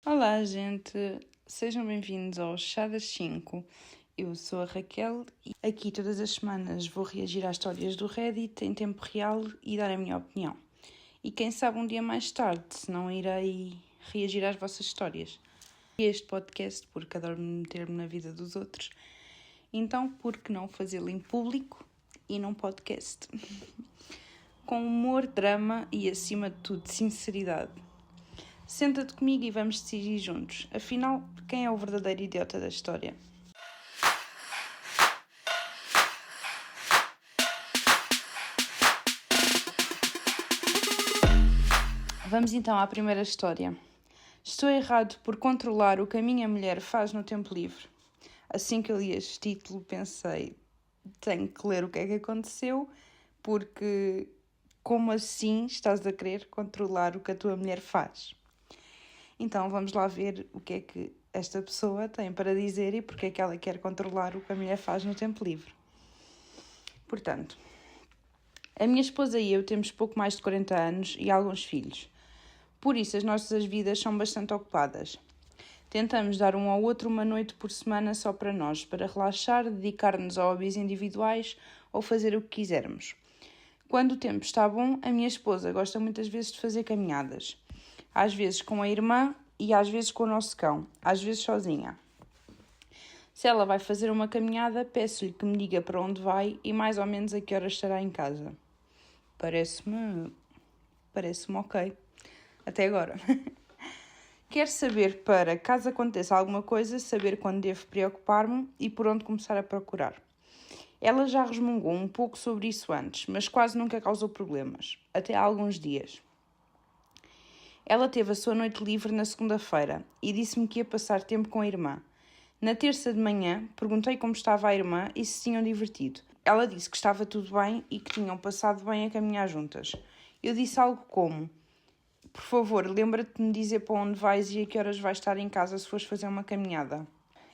Olá, gente! Sejam bem-vindos ao Chá das 5. Eu sou a Raquel e aqui todas as semanas vou reagir às histórias do Reddit em tempo real e dar a minha opinião. E quem sabe um dia mais tarde, se não irei reagir às vossas histórias. Este podcast porque adoro meter-me na vida dos outros, então por que não fazê-lo em público e num podcast? Com humor, drama e, acima de tudo, sinceridade. Senta-te comigo e vamos decidir juntos. Afinal, quem é o verdadeiro idiota da história? Vamos então à primeira história. Estou errado por controlar o que a minha mulher faz no tempo livre. Assim que eu li este título, pensei, tenho que ler o que é que aconteceu, porque como assim estás a querer controlar o que a tua mulher faz? Então vamos lá ver o que é que esta pessoa tem para dizer e porque é que ela quer controlar o que a mulher faz no tempo livre. Portanto, a minha esposa e eu temos pouco mais de 40 anos e alguns filhos. Por isso as nossas vidas são bastante ocupadas. Tentamos dar um ao outro uma noite por semana só para nós, para relaxar, dedicar-nos a hobbies individuais ou fazer o que quisermos. Quando o tempo está bom, a minha esposa gosta muitas vezes de fazer caminhadas. Às vezes com a irmã e às vezes com o nosso cão, às vezes sozinha. Se ela vai fazer uma caminhada, peço-lhe que me diga para onde vai e mais ou menos a que horas estará em casa. Parece-me ok. Até agora. Quero saber para, caso aconteça alguma coisa, saber quando devo preocupar-me e por onde começar a procurar. Ela já resmungou um pouco sobre isso antes, mas quase nunca causou problemas, até há alguns dias. Ela teve a sua noite livre na segunda-feira e disse-me que ia passar tempo com a irmã. Na terça de manhã, perguntei como estava a irmã e se tinham divertido. Ela disse que estava tudo bem e que tinham passado bem a caminhar juntas. Eu disse algo como: por favor, lembra-te de me dizer para onde vais e a que horas vais estar em casa se fores fazer uma caminhada.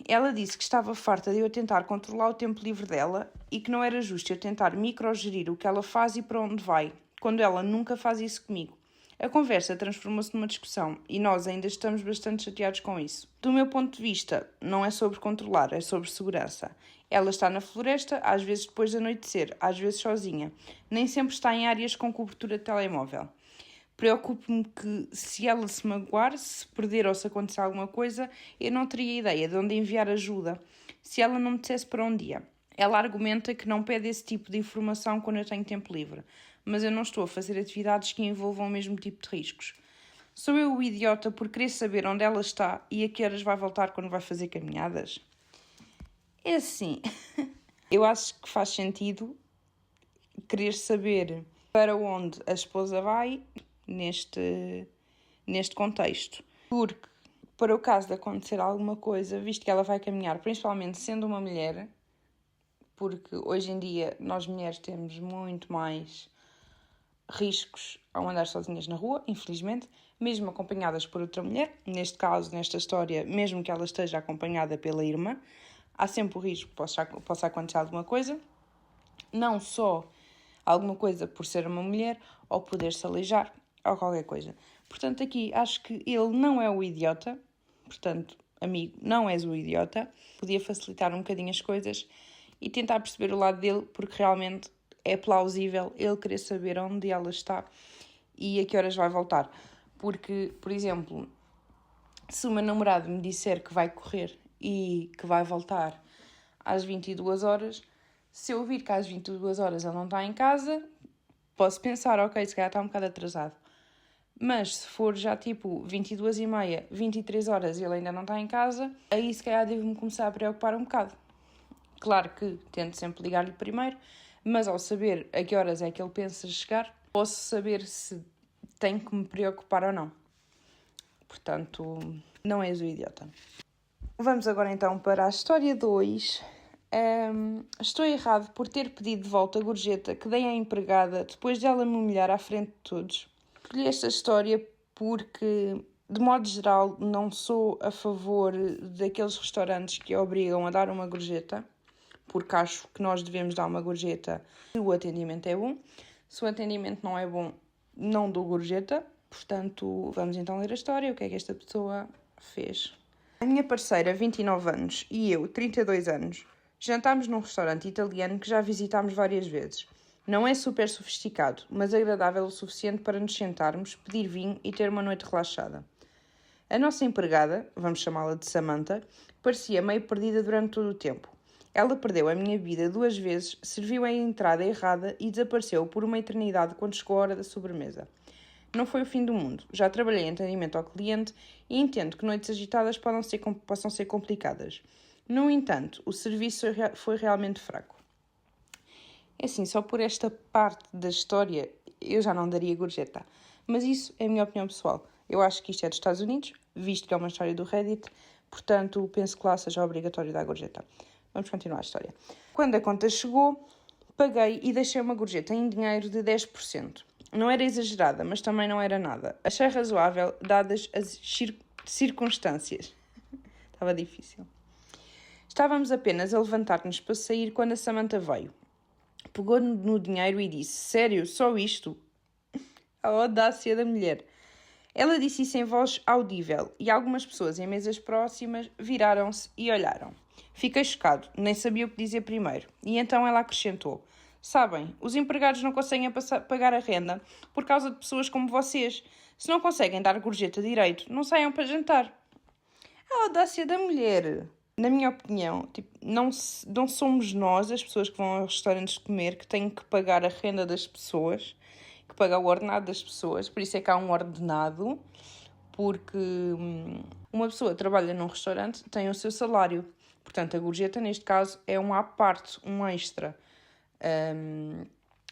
Ela disse que estava farta de eu tentar controlar o tempo livre dela e que não era justo eu tentar microgerir o que ela faz e para onde vai, quando ela nunca faz isso comigo. A conversa transformou-se numa discussão e nós ainda estamos bastante chateados com isso. Do meu ponto de vista, não é sobre controlar, é sobre segurança. Ela está na floresta, às vezes depois de anoitecer, às vezes sozinha. Nem sempre está em áreas com cobertura de telemóvel. Preocupo-me que, se ela se magoar, se perder ou se acontecer alguma coisa, eu não teria ideia de onde enviar ajuda, se ela não me dissesse para onde ia. Ela argumenta que não pede esse tipo de informação quando eu tenho tempo livre, mas eu não estou a fazer atividades que envolvam o mesmo tipo de riscos. Sou eu o idiota por querer saber onde ela está e a que horas vai voltar quando vai fazer caminhadas? É assim, eu acho que faz sentido querer saber para onde a esposa vai neste contexto. Porque, para o caso de acontecer alguma coisa, visto que ela vai caminhar, principalmente sendo uma mulher, porque hoje em dia nós mulheres temos muito mais riscos ao andar sozinhas na rua, infelizmente, mesmo acompanhadas por outra mulher. Neste caso, nesta história, mesmo que ela esteja acompanhada pela irmã, há sempre o risco que possa acontecer alguma coisa. Não só alguma coisa por ser uma mulher, ou poder-se aleijar, ou qualquer coisa. Portanto, aqui acho que ele não é o idiota. Portanto, amigo, não és o idiota. Podia facilitar um bocadinho as coisas e tentar perceber o lado dele, porque realmente é plausível ele querer saber onde ela está e a que horas vai voltar. Porque, por exemplo, se o meu namorado me disser que vai correr e que vai voltar às 22 horas, se eu vir que às 22 horas ele não está em casa, posso pensar, ok, se calhar está um bocado atrasado. Mas se for já tipo 22h30, 23 horas e ele ainda não está em casa, aí se calhar devo-me começar a preocupar um bocado. Claro que tento sempre ligar-lhe primeiro, mas ao saber a que horas é que ele pensa chegar, posso saber se tenho que me preocupar ou não. Portanto, não és o idiota. Vamos agora então para a história 2. Estou errado por ter pedido de volta a gorjeta que dei à empregada depois de ela me humilhar à frente de todos. Escolhi esta história porque, de modo geral, não sou a favor daqueles restaurantes que obrigam a dar uma gorjeta, porque acho que nós devemos dar uma gorjeta se o atendimento é bom. Se o atendimento não é bom, não dou gorjeta. Portanto, vamos então ler a história. O que é que esta pessoa Fez. A minha parceira, 29 anos, e eu, 32 anos, jantámos num restaurante italiano que já visitámos várias vezes. Não é super sofisticado, mas agradável o suficiente para nos sentarmos, pedir vinho e ter uma noite relaxada. A nossa empregada, vamos chamá-la de Samantha, parecia meio perdida durante todo o tempo. Ela perdeu a minha vida 2 vezes, serviu a entrada errada e desapareceu por uma eternidade quando chegou a hora da sobremesa. Não foi o fim do mundo. Já trabalhei em atendimento ao cliente e entendo que noites agitadas possam ser complicadas. No entanto, o serviço foi realmente fraco. É assim, só por esta parte da história eu já não daria gorjeta. Mas isso é a minha opinião pessoal. Eu acho que isto é dos Estados Unidos, visto que é uma história do Reddit, portanto penso que lá seja obrigatório dar gorjeta. Vamos continuar a história. Quando a conta chegou, paguei e deixei uma gorjeta em dinheiro de 10%. Não era exagerada, mas também não era nada. Achei razoável, dadas as circunstâncias. Estava difícil. Estávamos apenas a levantar-nos para sair quando a Samantha veio. Pegou no dinheiro e disse: Sério, só isto? A audácia da mulher. Ela disse isso em voz audível e algumas pessoas em mesas próximas viraram-se e olharam. Fiquei chocado, nem sabia o que dizer primeiro. E então ela acrescentou: Sabem, os empregados não conseguem pagar a renda por causa de pessoas como vocês. Se não conseguem dar gorjeta direito, não saiam para jantar. A audácia da mulher. Na minha opinião, não somos nós, as pessoas que vão aos restaurantes comer, que têm que pagar a renda das pessoas, que pagar o ordenado das pessoas. Por isso é que há um ordenado, porque uma pessoa que trabalha num restaurante tem o seu salário. Portanto, a gorjeta, neste caso, é um à parte, um extra.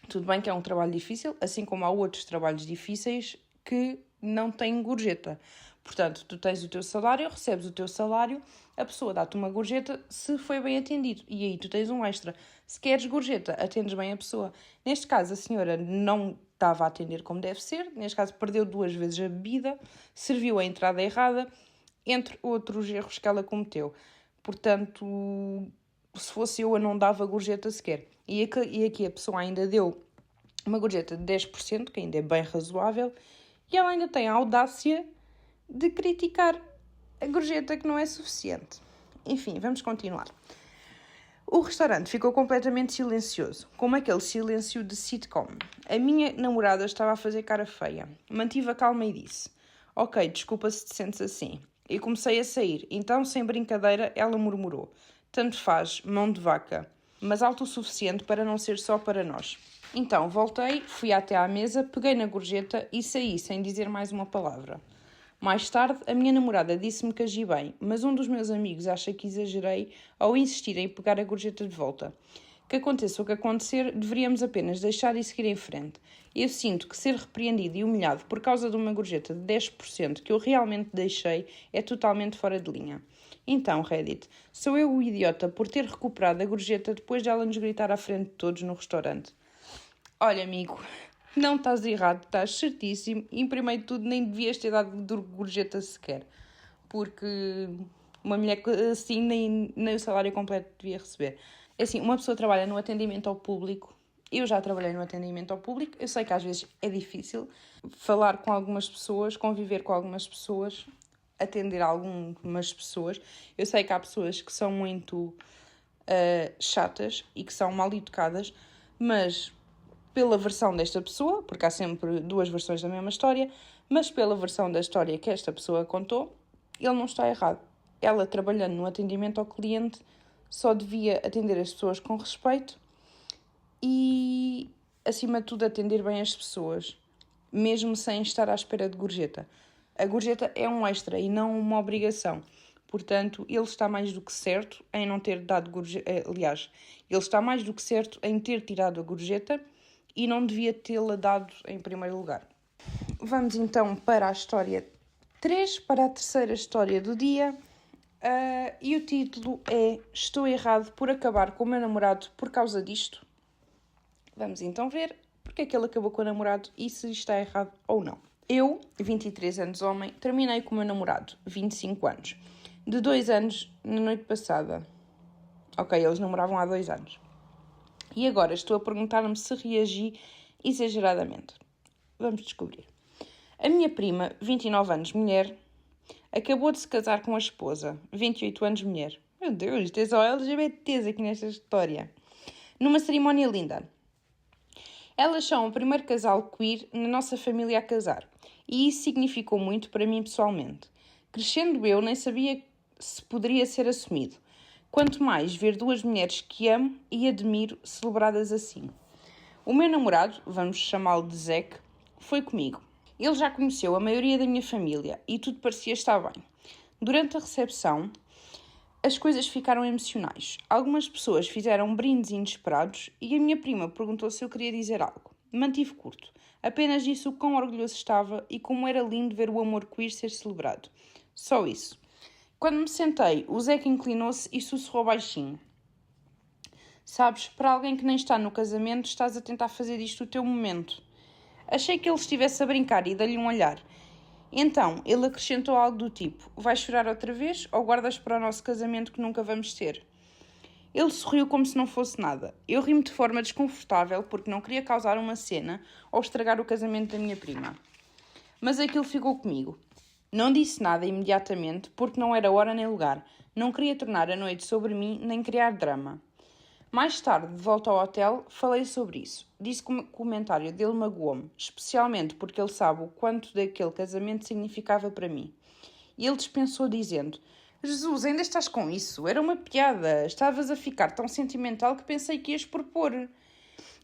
Tudo bem que é um trabalho difícil, assim como há outros trabalhos difíceis que não têm gorjeta. Portanto, tu tens o teu salário, recebes o teu salário, a pessoa dá-te uma gorjeta se foi bem atendido. E aí tu tens um extra. Se queres gorjeta, atendes bem a pessoa. Neste caso, a senhora não estava a atender como deve ser. Neste caso, perdeu 2 vezes a bebida, serviu a entrada errada, entre outros erros que ela cometeu. Portanto, se fosse eu não dava gorjeta sequer. E aqui a pessoa ainda deu uma gorjeta de 10%, que ainda é bem razoável, e ela ainda tem a audácia de criticar a gorjeta que não é suficiente. Enfim, vamos continuar. O restaurante ficou completamente silencioso, como aquele silêncio de sitcom. A minha namorada estava a fazer cara feia. Mantive a calma e disse: Ok, desculpa se te sentes assim. E comecei a sair, então, sem brincadeira, ela murmurou: Tanto faz, mão de vaca, mas alto o suficiente para não ser só para nós. Então, voltei, fui até à mesa, peguei na gorjeta e saí sem dizer mais uma palavra. Mais tarde, a minha namorada disse-me que agi bem, mas um dos meus amigos acha que exagerei ao insistir em pegar a gorjeta de volta. Que aconteça o que acontecer, deveríamos apenas deixar e seguir em frente. Eu sinto que ser repreendido e humilhado por causa de uma gorjeta de 10% que eu realmente deixei é totalmente fora de linha. Então, Reddit, sou eu o idiota por ter recuperado a gorjeta depois dela nos gritar à frente de todos no restaurante? Olha, amigo, não estás errado, estás certíssimo. E, em primeiro de tudo, nem devias ter dado gorjeta sequer. Porque uma mulher assim nem o salário completo devia receber. É assim, uma pessoa trabalha no atendimento ao público. Eu já trabalhei no atendimento ao público. Eu sei que às vezes é difícil falar com algumas pessoas, conviver com algumas pessoas, atender algumas pessoas. Eu sei que há pessoas que são muito chatas e que são mal educadas, mas pela versão desta pessoa, porque há sempre 2 versões da mesma história, mas pela versão da história que esta pessoa contou, ele não está errado. Ela, trabalhando no atendimento ao cliente, só devia atender as pessoas com respeito e, acima de tudo, atender bem as pessoas, mesmo sem estar à espera de gorjeta. A gorjeta é um extra e não uma obrigação. Portanto, ele está mais do que certo em não ter dado gorjeta. Aliás, ele está mais do que certo em ter tirado a gorjeta e não devia tê-la dado em primeiro lugar. Vamos então para a história 3, para a terceira história do dia. E o título é Estou errado por acabar com o meu namorado por causa disto. Vamos então ver porque é que ele acabou com o namorado e se está errado ou não. Eu, 23 anos homem, terminei com o meu namorado, 25 anos. De 2 anos na noite passada. Ok, eles namoravam há 2 anos. E agora estou a perguntar-me se reagi exageradamente. Vamos descobrir. A minha prima, 29 anos, mulher, Acabou de se casar com a esposa, 28 anos mulher. Meu Deus, tem só LGBTs aqui nesta história. Numa cerimónia linda. Elas são o primeiro casal queer na nossa família a casar. E isso significou muito para mim pessoalmente. Crescendo eu, nem sabia se poderia ser assumido. Quanto mais ver duas mulheres que amo e admiro celebradas assim. O meu namorado, vamos chamá-lo de Zack, foi comigo. Ele já conheceu a maioria da minha família e tudo parecia estar bem. Durante a recepção, as coisas ficaram emocionais. Algumas pessoas fizeram brindes inesperados e a minha prima perguntou se eu queria dizer algo. Mantive curto. Apenas disse o quão orgulhoso estava e como era lindo ver o amor queer ser celebrado. Só isso. Quando me sentei, o Zeca inclinou-se e sussurrou baixinho. Sabes, para alguém que nem está no casamento, estás a tentar fazer disto o teu momento. Achei que ele estivesse a brincar e dei-lhe um olhar. Então, ele acrescentou algo do tipo, vais chorar outra vez ou guardas para o nosso casamento que nunca vamos ter? Ele sorriu como se não fosse nada. Eu ri-me de forma desconfortável porque não queria causar uma cena ou estragar o casamento da minha prima. Mas aquilo ficou comigo. Não disse nada imediatamente porque não era hora nem lugar. Não queria tornar a noite sobre mim nem criar drama. Mais tarde, de volta ao hotel, falei sobre isso. Disse que o comentário dele magoou-me, especialmente porque ele sabe o quanto daquele casamento significava para mim. E ele dispensou dizendo, Jesus, ainda estás com isso? Era uma piada. Estavas a ficar tão sentimental que pensei que ias propor.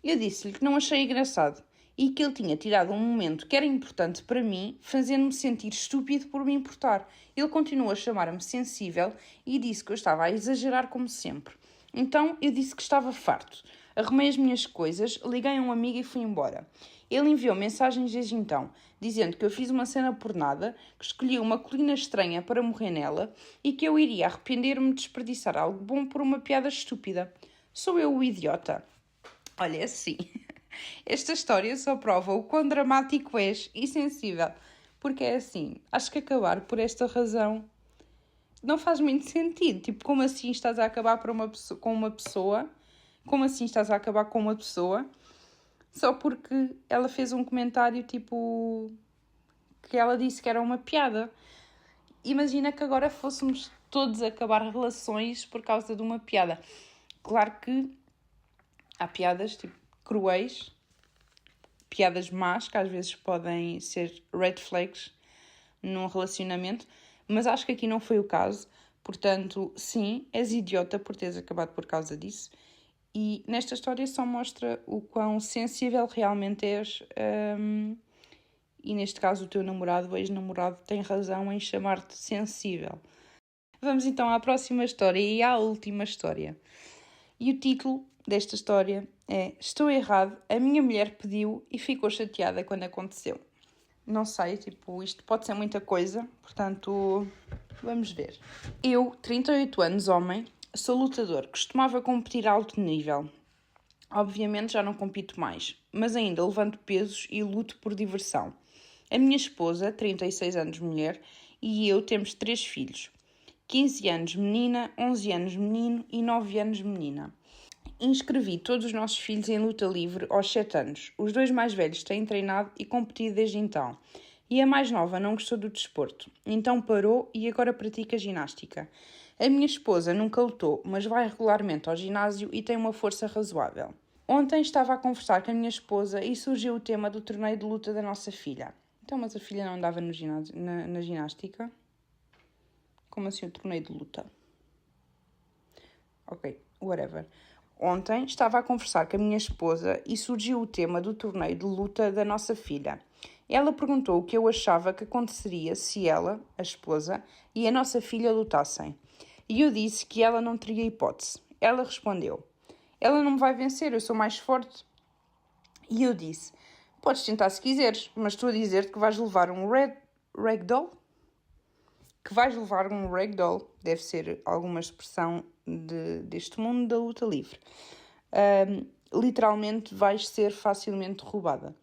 Eu disse-lhe que não achei engraçado e que ele tinha tirado um momento que era importante para mim, fazendo-me sentir estúpido por me importar. Ele continuou a chamar-me sensível e disse que eu estava a exagerar como sempre. Então eu disse que estava farto. Arrumei as minhas coisas, liguei a um amigo e fui embora. Ele enviou mensagens desde então, dizendo que eu fiz uma cena por nada, que escolhi uma colina estranha para morrer nela e que eu iria arrepender-me de desperdiçar algo bom por uma piada estúpida. Sou eu o idiota? Olha, é assim. Esta história só prova o quão dramático és e sensível. Porque é assim, acho que acabar por esta razão não faz muito sentido. Tipo, como assim estás a acabar com uma pessoa? Como assim estás a acabar com uma pessoa? Só porque ela fez um comentário, tipo, que ela disse que era uma piada. Imagina que agora fôssemos todos acabar relações por causa de uma piada. Claro que há piadas, tipo, cruéis, piadas más, que às vezes podem ser red flags num relacionamento, mas acho que aqui não foi o caso. Portanto, sim, és idiota por teres acabado por causa disso. E nesta história só mostra o quão sensível realmente és. E neste caso o teu namorado, o ex-namorado, tem razão em chamar-te sensível. Vamos então à próxima história e à última história. E o título desta história é Estou errado, a minha mulher pediu e ficou chateada quando aconteceu. Não sei, tipo, isto pode ser muita coisa, portanto, vamos ver. Eu, 38 anos, homem, sou lutador, costumava competir a alto nível. Obviamente já não compito mais, mas ainda levanto pesos e luto por diversão. A minha esposa, 36 anos mulher, e eu temos 3 filhos. 15 anos menina, 11 anos menino e 9 anos menina. Inscrevi todos os nossos filhos em luta livre aos 7 anos. Os 2 mais velhos têm treinado e competido desde então. E a mais nova não gostou do desporto. Então parou e agora pratica ginástica. A minha esposa nunca lutou, mas vai regularmente ao ginásio e tem uma força razoável. Ontem estava a conversar com a minha esposa e surgiu o tema do torneio de luta da nossa filha. Então, mas a filha não andava no ginásio, na ginástica? Como assim o torneio de luta? Ok, whatever. Ontem estava a conversar com a minha esposa e surgiu o tema do torneio de luta da nossa filha. Ela perguntou o que eu achava que aconteceria se ela, a esposa, e a nossa filha lutassem. E eu disse que ela não teria hipótese. Ela respondeu, ela não me vai vencer, eu sou mais forte. E eu disse, podes tentar se quiseres, mas estou a dizer-te que vais levar um ragdoll? Que vais levar um ragdoll, deve ser alguma expressão deste mundo da luta livre. Literalmente vais ser facilmente roubada.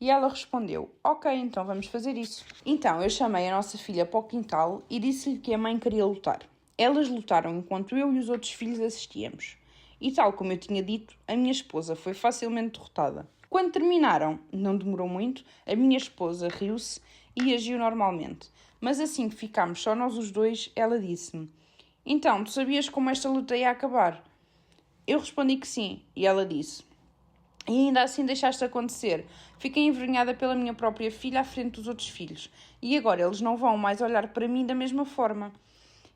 E ela respondeu, ok, então vamos fazer isso. Então eu chamei a nossa filha para o quintal e disse-lhe que a mãe queria lutar. Elas lutaram enquanto eu e os outros filhos assistíamos. E tal como eu tinha dito, a minha esposa foi facilmente derrotada. Quando terminaram, não demorou muito, a minha esposa riu-se e agiu normalmente. Mas assim que ficámos só nós os dois, ela disse-me: Então, tu sabias como esta luta ia acabar? Eu respondi que sim, e ela disse: E ainda assim deixaste acontecer. Fiquei envergonhada pela minha própria filha à frente dos outros filhos. E agora eles não vão mais olhar para mim da mesma forma.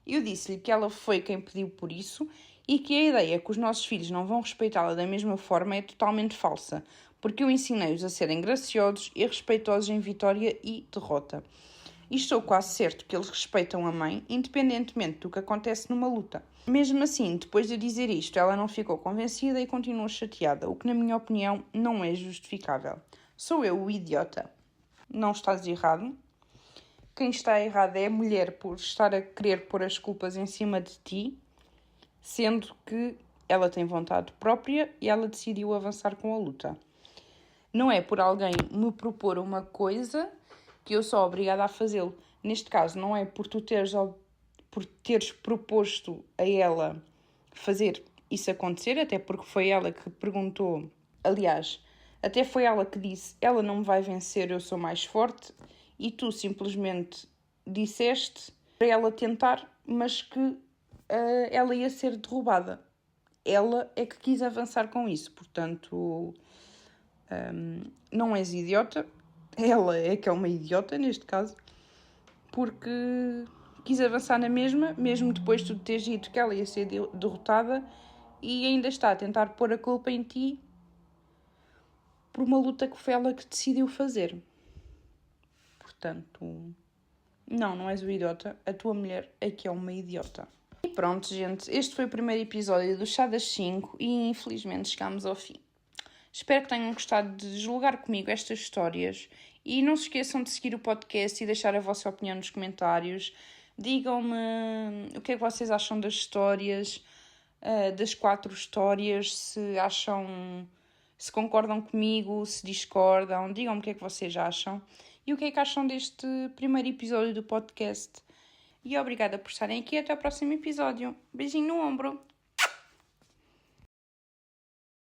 Eu disse-lhe que ela foi quem pediu por isso e que a ideia que os nossos filhos não vão respeitá-la da mesma forma é totalmente falsa, porque eu ensinei-os a serem graciosos e respeitosos em vitória e derrota. E estou quase certo que eles respeitam a mãe, independentemente do que acontece numa luta. Mesmo assim, depois de dizer isto, ela não ficou convencida e continuou chateada, o que, na minha opinião, não é justificável. Sou eu o idiota. Não estás errado. Quem está errado é a mulher por estar a querer pôr as culpas em cima de ti, sendo que ela tem vontade própria e ela decidiu avançar com a luta. Não é por alguém me propor uma coisa que eu sou obrigada a fazê-lo. Neste caso, não é por por teres proposto a ela fazer isso acontecer, até porque foi ela que perguntou. Aliás, até foi ela que disse: ela não me vai vencer, eu sou mais forte. E tu simplesmente disseste para ela tentar, mas que ela ia ser derrubada. Ela é que quis avançar com isso, portanto, não és idiota. Ela é que é uma idiota, neste caso, porque quis avançar na mesma, mesmo depois de tu teres dito que ela ia ser derrotada, e ainda está a tentar pôr a culpa em ti por uma luta que foi ela que decidiu fazer. Portanto, não és o idiota, a tua mulher é que é uma idiota. E pronto, gente, este foi o primeiro episódio do Chá das 5 e infelizmente chegámos ao fim. Espero que tenham gostado de julgar comigo estas histórias e não se esqueçam de seguir o podcast e deixar a vossa opinião nos comentários. Digam-me o que é que vocês acham das histórias, das 4 histórias, se acham, se concordam comigo, se discordam, digam-me o que é que vocês acham e o que é que acham deste primeiro episódio do podcast. E obrigada por estarem aqui, até ao próximo episódio. Beijinho no ombro!